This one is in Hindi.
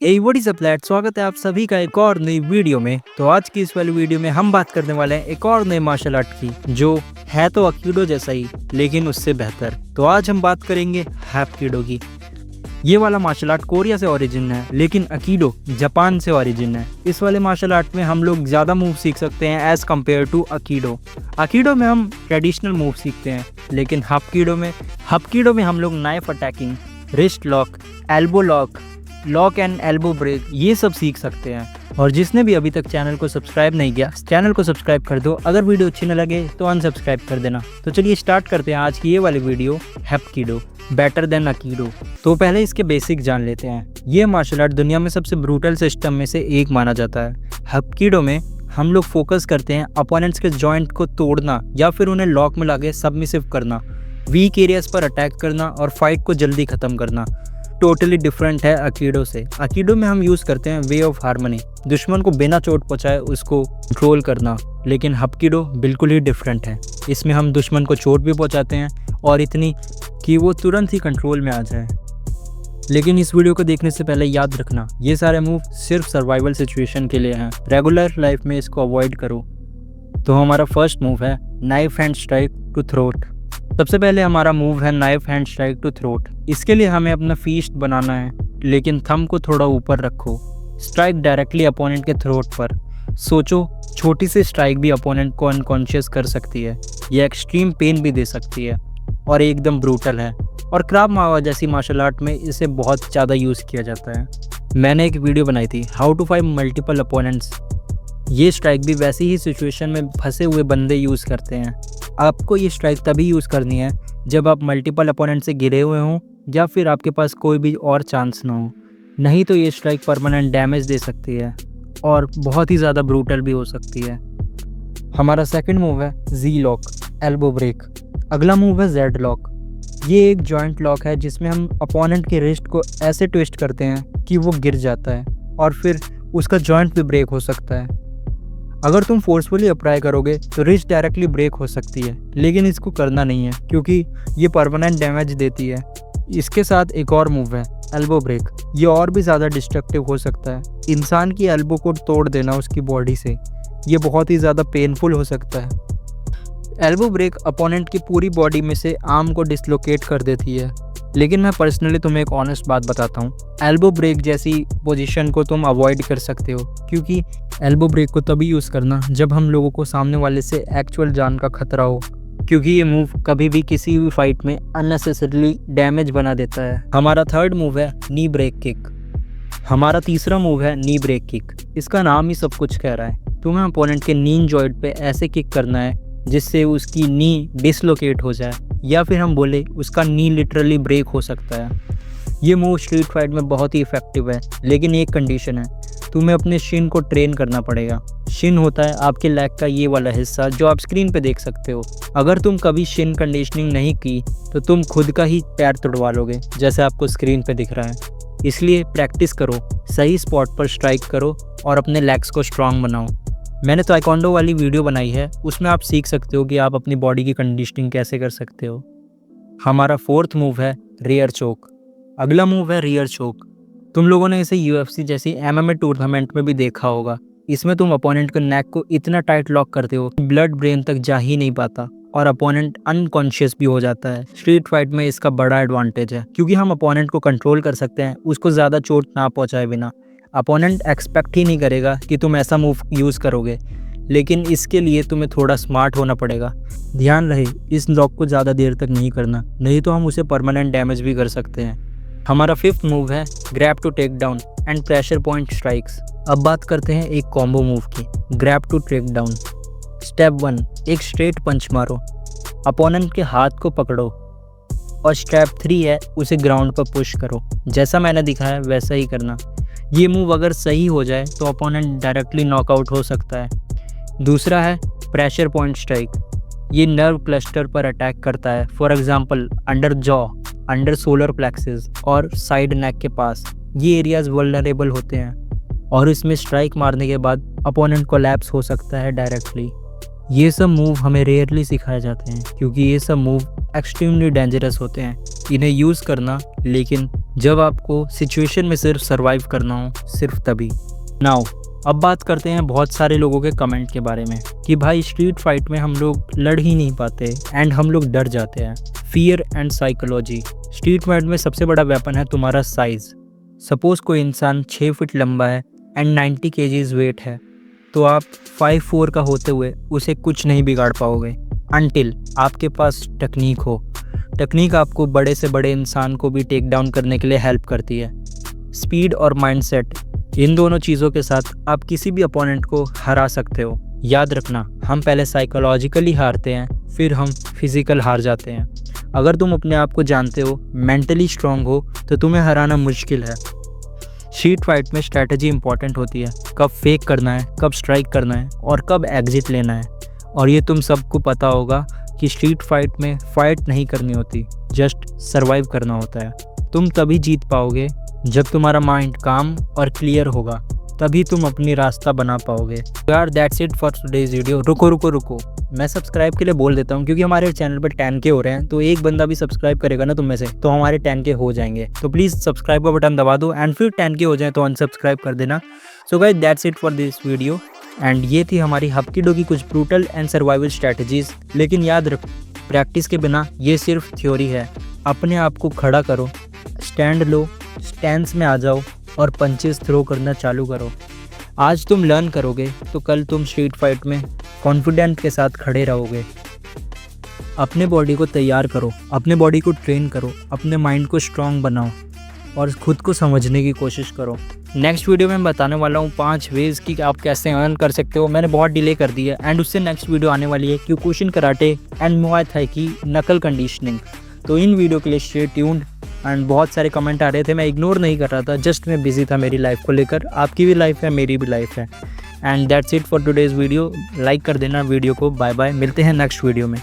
व्हाट इज अप लैट, स्वागत है आप सभी का एक और नई वीडियो में। तो आज की इस वाली वीडियो में हम बात करने वाले हैं एक और नए मार्शल आर्ट की, जो है तो अकीडो जैसा ही लेकिन उससे बेहतर। तो आज हम बात करेंगे हैप्कीडो की। ये वाला मार्शल आर्ट कोरिया से ओरिजिन है, लेकिन अकीडो जापान से ओरिजिन है। इस वाले मार्शल आर्ट में हम लोग ज़्यादा मूव सीख सकते हैं एज़ कम्पेयर टू अकीडो। अकीडो में हम ट्रेडिशनल मूव सीखते हैं, लेकिन हपकीडो में हम लोग knife attacking, wrist lock, elbow lock and elbow break ये सब सीख सकते हैं। और जिसने भी अभी तक चैनल को सब्सक्राइब नहीं किया, चैनल को सब्सक्राइब कर दो। अगर वीडियो अच्छी न लगे तो अनसब्सक्राइब कर देना। तो चलिए स्टार्ट करते हैं आज की ये वाली वीडियो, हैप्कीडो बेटर देन अकीडो। तो पहले इसके बेसिक जान लेते हैं। ये मार्शल आर्ट दुनिया में सबसे ब्रूटल सिस्टम में से एक माना जाता है। हैप्कीडो में हम लोग फोकस करते हैं अपोनेंट्स के जॉइंट को तोड़ना या फिर उन्हें लॉक में लाके सबमिसिव करना, वीक एरियाज पर अटैक करना और फाइट को जल्दी ख़त्म करना। टोटली डिफरेंट है अकीडो से। अकीडो में हम यूज़ करते हैं वे ऑफ हार्मनी, दुश्मन को बिना चोट पहुँचाए उसको कंट्रोल करना। लेकिन हैप्कीडो बिल्कुल ही डिफरेंट है। इसमें हम दुश्मन को चोट भी पहुँचाते हैं और इतनी कि वो तुरंत ही कंट्रोल में आ जाए। लेकिन इस वीडियो को देखने से पहले याद रखना, ये सारे मूव सिर्फ सर्वाइवल सिचुएशन के लिए हैं। रेगुलर लाइफ में इसको अवॉइड करो। तो हमारा फर्स्ट मूव है knife hand strike to throat. सबसे पहले हमारा मूव है knife hand strike to throat. इसके लिए हमें अपना फीस्ट बनाना है, लेकिन थंब को थोड़ा ऊपर रखो। स्ट्राइक डायरेक्टली अपोनेंट के थ्रोट पर। सोचो, छोटी सी स्ट्राइक भी अपोनेंट को अनकॉन्शियस कर सकती है, यह एक्सट्रीम पेन भी दे सकती है और एकदम ब्रूटल है। और क्राव मागा जैसी मार्शल आर्ट में इसे बहुत ज़्यादा यूज़ किया जाता है। मैंने एक वीडियो बनाई थी, how to fight multiple opponents. ये स्ट्राइक भी वैसी ही सिचुएशन में फंसे हुए बंदे यूज़ करते हैं। आपको ये स्ट्राइक तभी यूज़ करनी है जब आप मल्टीपल अपोनेंट से घिरे हुए हों या फिर आपके पास कोई भी और चांस ना हो। नहीं तो ये स्ट्राइक परमानेंट डैमेज दे सकती है और बहुत ही ज़्यादा ब्रूटल भी हो सकती है। हमारा सेकंड मूव है जी लॉक, एल्बो ब्रेक। अगला मूव है जेड लॉक। ये एक जॉइंट लॉक है जिसमें हम अपोनेंट के रिस्ट को ऐसे ट्विस्ट करते हैं कि वो गिर जाता है और फिर उसका जॉइंट भी ब्रेक हो सकता है। अगर तुम फोर्सफुली अप्लाई करोगे तो रिस्ट डायरेक्टली ब्रेक हो सकती है, लेकिन इसको करना नहीं है क्योंकि ये परमानेंट डैमेज देती है। इसके साथ एक और मूव है एल्बो ब्रेक। ये और भी ज़्यादा डिस्ट्रक्टिव हो सकता है। इंसान की एल्बो को तोड़ देना उसकी बॉडी से, ये बहुत ही ज़्यादा पेनफुल हो सकता है। एल्बो ब्रेक अपोनेंट की पूरी बॉडी में से आर्म को डिसलोकेट कर देती है। लेकिन मैं पर्सनली तुम्हें एक ऑनेस्ट बात बताता हूँ, एल्बो ब्रेक जैसी पोजीशन को तुम अवॉइड कर सकते हो, क्योंकि एल्बो ब्रेक को तभी यूज़ करना जब हम लोगों को सामने वाले से एक्चुअल जान का खतरा हो, क्योंकि ये मूव कभी भी किसी भी फाइट में अननेसेसरीली डैमेज बना देता है। हमारा थर्ड मूव है नी ब्रेक किक। हमारा तीसरा मूव है नी ब्रेक किक। इसका नाम ही सब कुछ कह रहा है। तुम्हें अपोनेंट के नी जॉइंट पे ऐसे किक करना है जिससे उसकी नी डिसलोकेट हो जाए, या फिर हम बोले उसका नी लिटरली ब्रेक हो सकता है। ये मूव स्ट्रीट फाइट में बहुत ही इफेक्टिव है, लेकिन एक कंडीशन है, तुम्हें अपने शिन को ट्रेन करना पड़ेगा। शिन होता है आपके लेग का ये वाला हिस्सा जो आप स्क्रीन पे देख सकते हो। अगर तुम कभी शिन कंडीशनिंग नहीं की तो तुम खुद का ही पैर तुड़वा लोगे, जैसे आपको स्क्रीन पे दिख रहा है। इसलिए प्रैक्टिस करो, सही स्पॉट पर स्ट्राइक करो और अपने लेग्स को स्ट्रांग बनाओ। मैंने ताइक्वांडो वाली वीडियो बनाई है, उसमें आप सीख सकते हो कि आप अपनी बॉडी की कंडीशनिंग कैसे कर सकते हो। हमारा फोर्थ मूव है रियर चोक। अगला मूव है रियर चोक। तुम लोगों ने इसे यूएफसी जैसी एमएमए टूर्नामेंट में भी देखा होगा। इसमें तुम अपोनेंट के नेक को इतना टाइट लॉक करते हो कि ब्लड ब्रेन तक जा ही नहीं पाता और अपोनेंट अनकॉन्शियस भी हो जाता है। स्ट्रीट फाइट में इसका बड़ा एडवांटेज है, क्योंकि हम अपोनेंट को कंट्रोल कर सकते हैं, उसको ज़्यादा चोट ना पहुँचाए बिना। अपोनेंट एक्सपेक्ट ही नहीं करेगा कि तुम ऐसा मूव यूज़ करोगे, लेकिन इसके लिए तुम्हें थोड़ा स्मार्ट होना पड़ेगा। ध्यान रहे, इस लॉक को ज़्यादा देर तक नहीं करना, नहीं तो हम उसे परमानेंट डैमेज भी कर सकते हैं। हमारा फिफ्थ मूव है grab to take down and pressure point strikes. अब बात करते हैं एक कॉम्बो मूव की, grab to take down. Step 1, एक स्ट्रेट पंच मारो, अपोनेंट के हाथ को पकड़ो। और स्टेप 3 है उसे ग्राउंड पर पुश करो। जैसा मैंने दिखाया वैसा ही करना। ये मूव अगर सही हो जाए तो अपोनेंट डायरेक्टली नॉकआउट हो सकता है। दूसरा है प्रेशर पॉइंट स्ट्राइक। ये नर्व क्लस्टर पर अटैक करता है, for example under jaw, under solar plexus और साइड नेक के पास। ये एरियाज वल्नरेबल होते हैं और इसमें स्ट्राइक मारने के बाद अपोनेंट कोलैप्स हो सकता है डायरेक्टली। ये सब मूव हमें रेयरली सिखाए जाते हैं, क्योंकि ये सब मूव एक्सट्रीमली डेंजरस होते हैं। इन्हें यूज़ करना, लेकिन जब आपको सिचुएशन में सिर्फ सर्वाइव करना हो, सिर्फ तभी। नाउ अब बात करते हैं बहुत सारे लोगों के कमेंट के बारे में कि भाई स्ट्रीट फाइट में हम लोग लड़ ही नहीं पाते एंड हम लोग डर जाते हैं। Fear and psychology. Street fight में सबसे बड़ा वेपन है तुम्हारा साइज़। सपोज़ कोई इंसान 6 फीट लंबा है एंड 90 kg वेट है, तो आप 5'4" का होते हुए उसे कुछ नहीं बिगाड़ पाओगे अनटिल आपके पास टेक्निक हो। टेक्निक आपको बड़े से बड़े इंसान को भी टेक डाउन करने के लिए हेल्प करती है। स्पीड और माइंडसेट, इन दोनों चीज़ों के साथ आप किसी भी अपोनेंट को हरा सकते हो। याद रखना, हम पहले साइकोलॉजिकली हारते हैं, फिर हम फिज़िकल हार जाते हैं। अगर तुम अपने आप को जानते हो, मेंटली स्ट्रांग हो, तो तुम्हें हराना मुश्किल है। स्ट्रीट फाइट में स्ट्रैटेजी इंपॉर्टेंट होती है, कब फेक करना है, कब स्ट्राइक करना है और कब एग्जिट लेना है। और ये तुम सबको पता होगा कि स्ट्रीट फाइट में फ़ाइट नहीं करनी होती, जस्ट सर्वाइव करना होता है। तुम तभी जीत पाओगे जब तुम्हारा माइंड काम और क्लियर होगा, तभी तुम अपनी रास्ता बना पाओगे। यार that's it for today's video. रुको, मैं सब्सक्राइब के लिए बोल देता हूँ, क्योंकि हमारे चैनल पर 10K हो रहे हैं, तो एक बंदा भी सब्सक्राइब करेगा ना तुम में से, तो हमारे 10K हो जाएंगे। तो प्लीज़ सब्सक्राइब का बटन दबा दो एंड फिर 10K हो जाए तो अनसब्सक्राइब कर देना। So guys that's it for this video and ये थी हमारी हप्किडो की कुछ ब्रूटल एंड सर्वाइवल स्ट्रैटेजीज़। लेकिन याद रखो, प्रैक्टिस के बिना ये सिर्फ थ्योरी है। अपने आप को खड़ा करो, स्टैंड लो, स्टैंस में आ जाओ और पंचेस थ्रो करना चालू करो। आज तुम लर्न करोगे तो कल तुम स्ट्रीट फाइट में कॉन्फिडेंट के साथ खड़े रहोगे। अपने बॉडी को तैयार करो, अपने बॉडी को ट्रेन करो, अपने माइंड को स्ट्रांग बनाओ और खुद को समझने की कोशिश करो। नेक्स्ट वीडियो में मैं बताने वाला हूँ 5 वेज़ कि आप कैसे अर्न कर सकते हो। मैंने बहुत डिले कर दिया एंड उससे नेक्स्ट वीडियो आने वाली है Kyokushin karate and Muay Thai की नकल कंडीशनिंग। तो इन वीडियो के लिए स्टे ट्यून्ड। एंड बहुत सारे कमेंट आ रहे थे, मैं इग्नोर नहीं कर रहा था, जस्ट मैं बिजी था मेरी लाइफ को लेकर। आपकी भी लाइफ है, मेरी भी लाइफ है। And that's it for today's video. Like कर देना वीडियो को। बाय बाय, मिलते हैं नेक्स्ट वीडियो में।